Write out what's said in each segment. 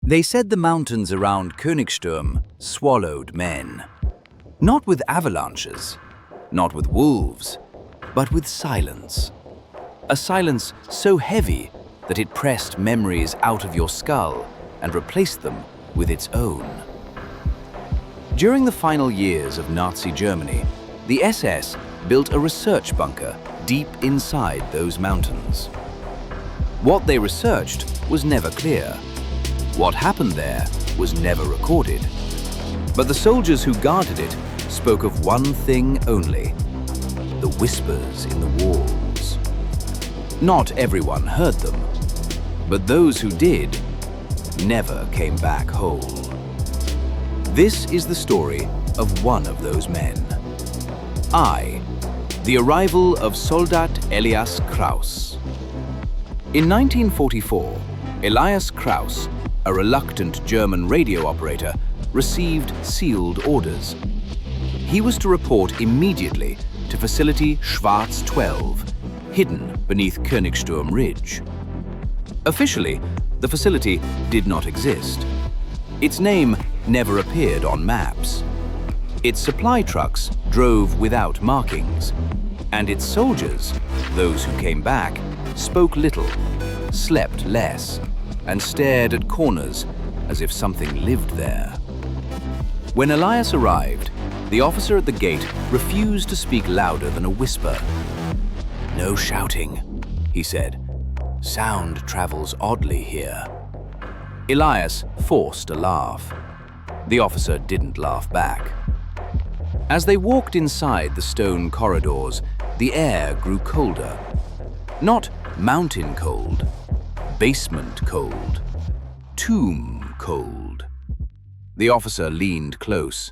They said the mountains around Königsturm swallowed men. Not with avalanches, not with wolves, but with silence. A silence so heavy that it pressed memories out of your skull and replaced them with its own. During the final years of Nazi Germany, the SS built a research bunker deep inside those mountains. What they researched was never clear. What happened there was never recorded. But the soldiers who guarded it spoke of one thing only: the whispers in the walls. Not everyone heard them, but those who did never came back whole. This is the story of one of those men. The arrival of Soldat Elias Krauss. In 1944, Elias Krauss, a reluctant German radio operator, received sealed orders. He was to report immediately to Facility Schwarz 12, hidden beneath Königsturm Ridge. Officially, the facility did not exist. Its name never appeared on maps. Its supply trucks drove without markings, and its soldiers, those who came back, spoke little, slept less, and stared at corners as if something lived there. When Elias arrived, the officer at the gate refused to speak louder than a whisper. "No shouting," he said. "Sound travels oddly here." Elias forced a laugh. The officer didn't laugh back. As they walked inside the stone corridors, the air grew colder. Not mountain cold, basement cold, tomb cold. The officer leaned close.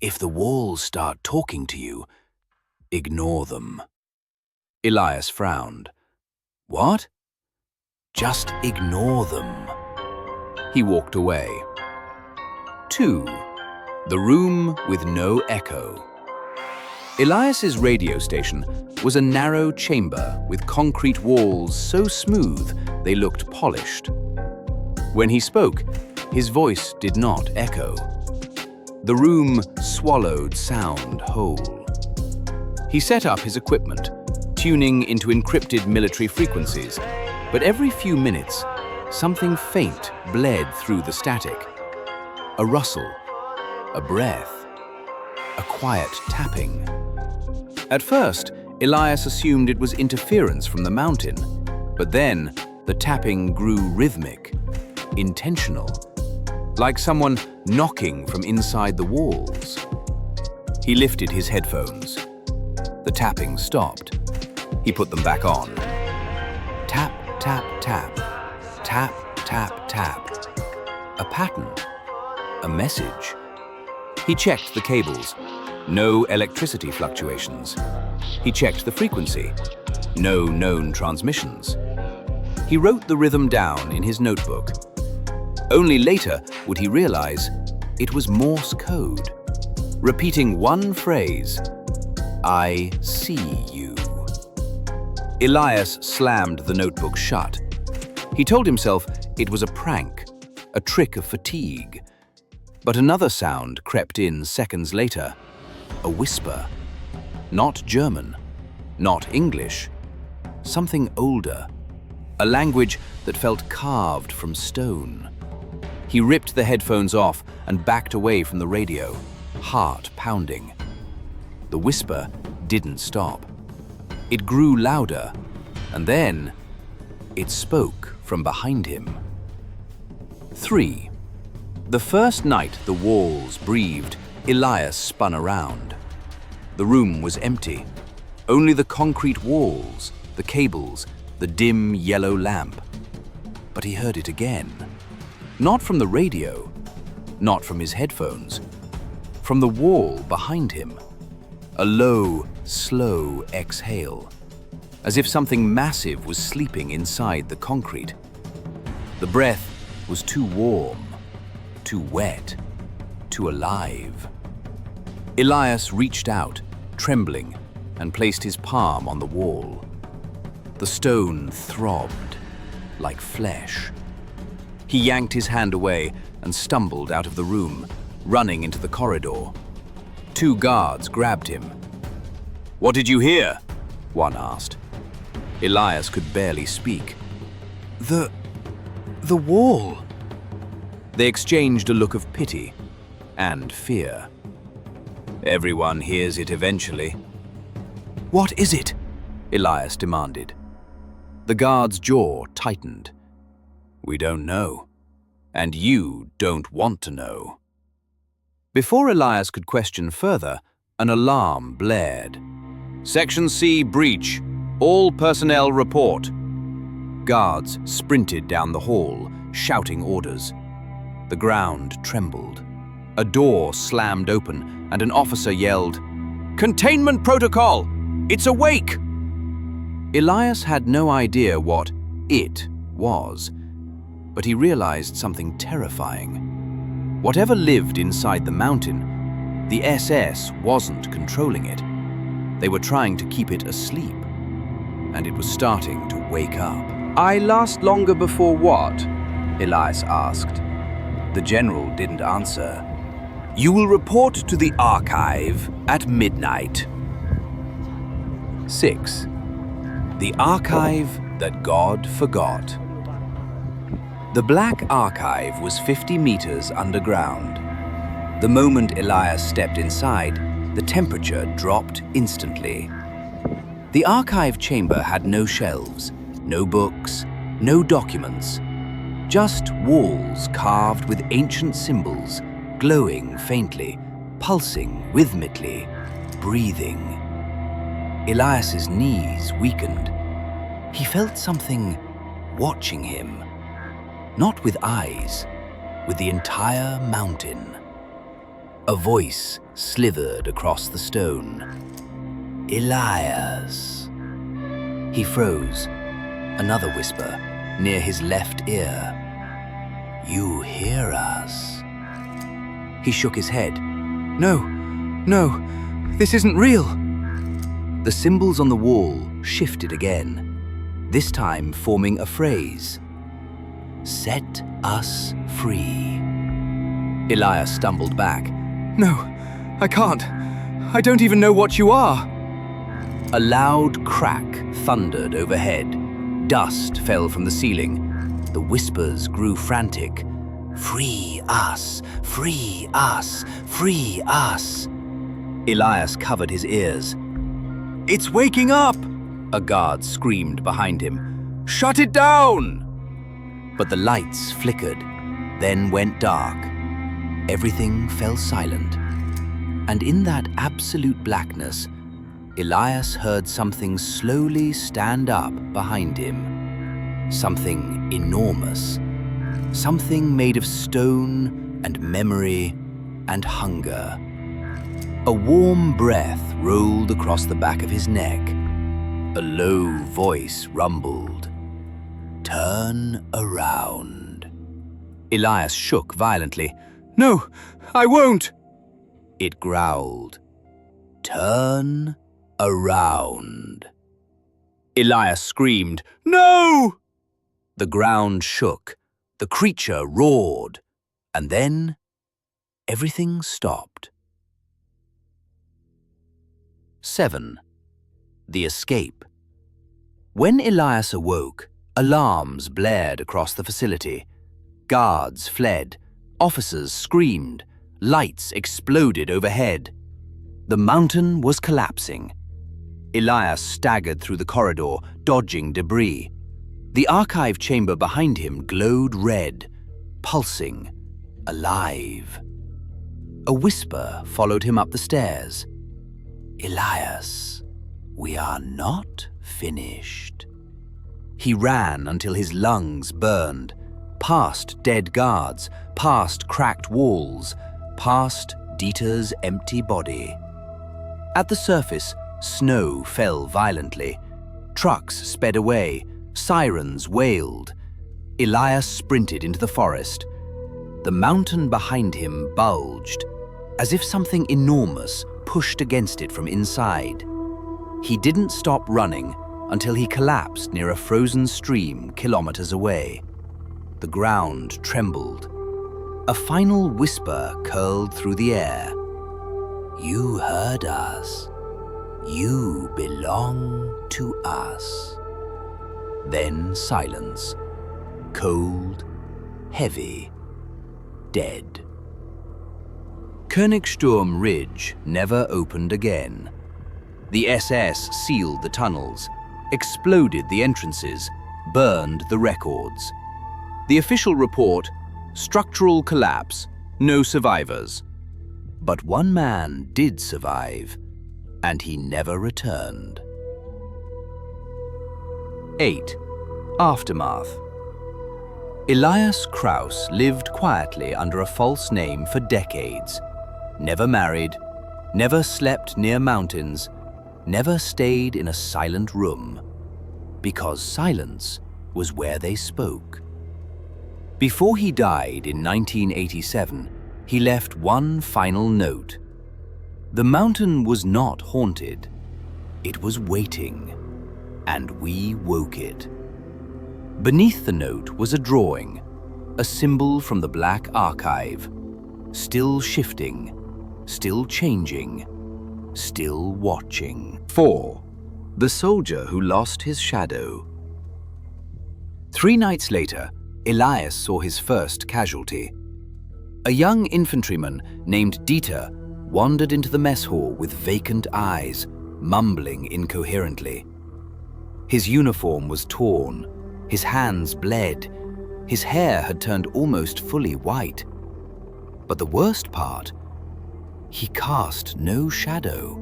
"If the walls start talking to you, ignore them." Elias frowned. "What?" "Just ignore them." He walked away. 2. The room with no echo. Elias's radio station was a narrow chamber with concrete walls so smooth they looked polished. When he spoke, his voice did not echo. The room swallowed sound whole. He set up his equipment, tuning into encrypted military frequencies, but every few minutes, something faint bled through the static. A rustle, a breath, a quiet tapping. At first, Elias assumed it was interference from the mountain, but then the tapping grew rhythmic, intentional, like someone knocking from inside the walls. He lifted his headphones. The tapping stopped. He put them back on. Tap, tap, tap. Tap, tap, tap. A pattern. A message. He checked the cables. No electricity fluctuations. He checked the frequency. No known transmissions. He wrote the rhythm down in his notebook. Only later would he realize it was Morse code, repeating one phrase: "I see you." Elias slammed the notebook shut. He told himself it was a prank, a trick of fatigue. But another sound crept in seconds later. A whisper. Not German, not English. Something older. A language that felt carved from stone. He ripped the headphones off and backed away from the radio, heart pounding. The whisper didn't stop. It grew louder, and then it spoke from behind him. 3. The first night the walls breathed, Elias spun around. The room was empty. Only the concrete walls, the cables, the dim yellow lamp. But he heard it again. Not from the radio, not from his headphones. From the wall behind him. A low, slow exhale, as if something massive was sleeping inside the concrete. The breath was too warm, too wet, too alive. Elias reached out, trembling, and placed his palm on the wall. The stone throbbed like flesh. He yanked his hand away and stumbled out of the room, running into the corridor. 2 guards grabbed him. "What did you hear?" one asked. Elias could barely speak. The wall." They exchanged a look of pity and fear. "Everyone hears it eventually." "What is it?" Elias demanded. The guard's jaw tightened. "We don't know, and you don't want to know." Before Elias could question further, an alarm blared. "Section C breach. All personnel report." Guards sprinted down the hall, shouting orders. The ground trembled. A door slammed open, and an officer yelled, "Containment protocol! It's awake!" Elias had no idea what "it" was, but he realized something terrifying. Whatever lived inside the mountain, the SS wasn't controlling it. They were trying to keep it asleep, and it was starting to wake up. "I last longer before what?" Elias asked. The general didn't answer. "You will report to the archive at midnight." 6. The archive that God forgot. The Black Archive was 50 meters underground. The moment Elias stepped inside, the temperature dropped instantly. The archive chamber had no shelves, no books, no documents, just walls carved with ancient symbols, glowing faintly, pulsing rhythmically, breathing. Elias's knees weakened. He felt something watching him. Not with eyes, with the entire mountain. A voice slithered across the stone. "Elias." He froze. Another whisper, near his left ear. "You hear us?" He shook his head. No, this isn't real." The symbols on the wall shifted again, this time forming a phrase. "Set us free." Elias stumbled back. "No, I can't. I don't even know what you are." A loud crack thundered overhead. Dust fell from the ceiling. The whispers grew frantic. "Free us! Free us! Free us!" Elias covered his ears. "It's waking up!" a guard screamed behind him. "Shut it down!" But the lights flickered, then went dark. Everything fell silent. And in that absolute blackness, Elias heard something slowly stand up behind him. Something enormous. Something made of stone and memory and hunger. A warm breath rolled across the back of his neck. A low voice rumbled. "Turn around." Elias shook violently. "No, I won't." It growled. "Turn around." Elias screamed, "No!" The ground shook. The creature roared. And then everything stopped. 7. The escape. When Elias awoke, alarms blared across the facility. Guards fled. Officers screamed. Lights exploded overhead. The mountain was collapsing. Elias staggered through the corridor, dodging debris. The archive chamber behind him glowed red, pulsing, alive. A whisper followed him up the stairs. "Elias, we are not finished." He ran until his lungs burned, past dead guards, past cracked walls, past Dieter's empty body. At the surface, snow fell violently. Trucks sped away, sirens wailed. Elias sprinted into the forest. The mountain behind him bulged, as if something enormous pushed against it from inside. He didn't stop running until he collapsed near a frozen stream kilometers away. The ground trembled. A final whisper curled through the air. "You heard us. You belong to us." Then silence. Cold, heavy, dead. Königsturm Ridge never opened again. The SS sealed the tunnels, exploded the entrances, burned the records. The official report: structural collapse, no survivors. But one man did survive, and he never returned. 8. Aftermath. Elias Krauss lived quietly under a false name for decades. Never married, never slept near mountains, never stayed in a silent room, because silence was where they spoke. Before he died in 1987, he left one final note. The mountain was not haunted. It was waiting, and we woke it. Beneath the note was a drawing, a symbol from the Black Archive, still shifting, still changing, still watching. 4. The soldier who lost his shadow. 3 nights later, Elias saw his first casualty. A young infantryman named Dieter wandered into the mess hall with vacant eyes, mumbling incoherently. His uniform was torn, his hands bled, his hair had turned almost fully white. But the worst part, he cast no shadow.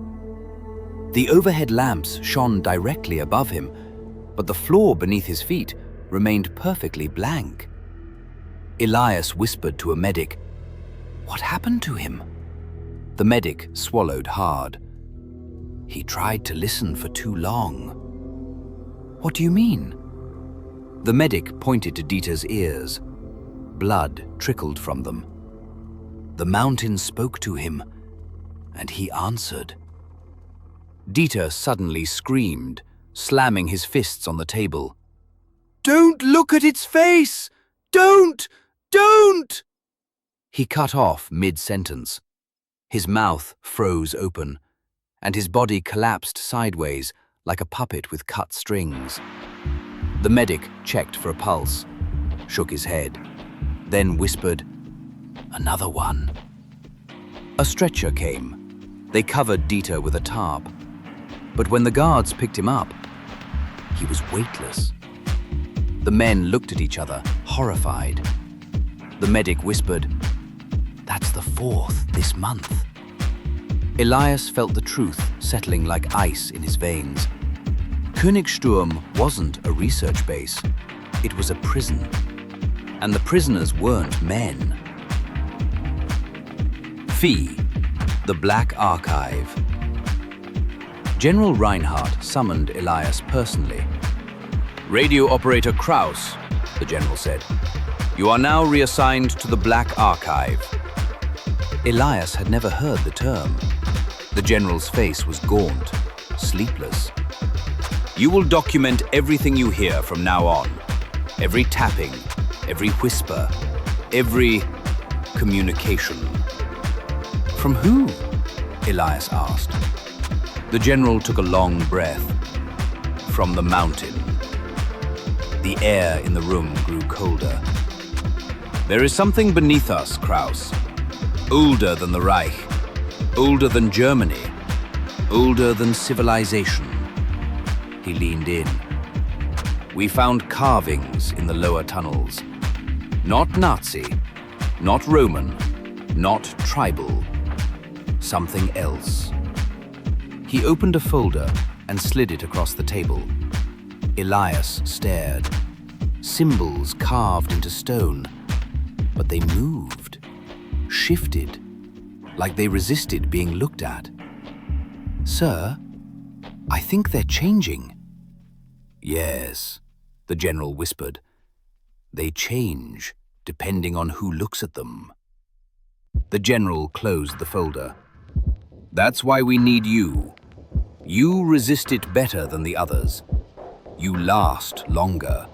The overhead lamps shone directly above him, but the floor beneath his feet remained perfectly blank. Elias whispered to a medic, "What happened to him?" The medic swallowed hard. "He tried to listen for too long." "What do you mean?" The medic pointed to Dieter's ears. Blood trickled from them. The mountain spoke to him, and he answered. Dieter suddenly screamed, slamming his fists on the table. "Don't look at its face! Don't! Don't!" He cut off mid-sentence. His mouth froze open, and his body collapsed sideways like a puppet with cut strings. The medic checked for a pulse, shook his head, then whispered, "Another one." A stretcher came. They covered Dieter with a tarp. But when the guards picked him up, he was weightless. The men looked at each other, horrified. The medic whispered, "That's the 4th this month." Elias felt the truth settling like ice in his veins. Königsturm wasn't a research base. It was a prison. And the prisoners weren't men. Phi, the Black Archive. General Reinhardt summoned Elias personally. "Radio Operator Krauss," the general said, "you are now reassigned to the Black Archive." Elias had never heard the term. The general's face was gaunt, sleepless. "You will document everything you hear from now on. Every tapping, every whisper, every communication." "From who?" Elias asked. The general took a long breath. "From the mountain." The air in the room grew colder. "There is something beneath us, Krauss. Older than the Reich. Older than Germany. Older than civilization." He leaned in. "We found carvings in the lower tunnels. Not Nazi, not Roman, not tribal. Something else." He opened a folder and slid it across the table. Elias stared. Symbols carved into stone, but they moved, shifted, like they resisted being looked at. "Sir, I think they're changing." "Yes," the general whispered. "They change depending on who looks at them." The general closed the folder. "That's why we need you. You resist it better than the others. You last longer.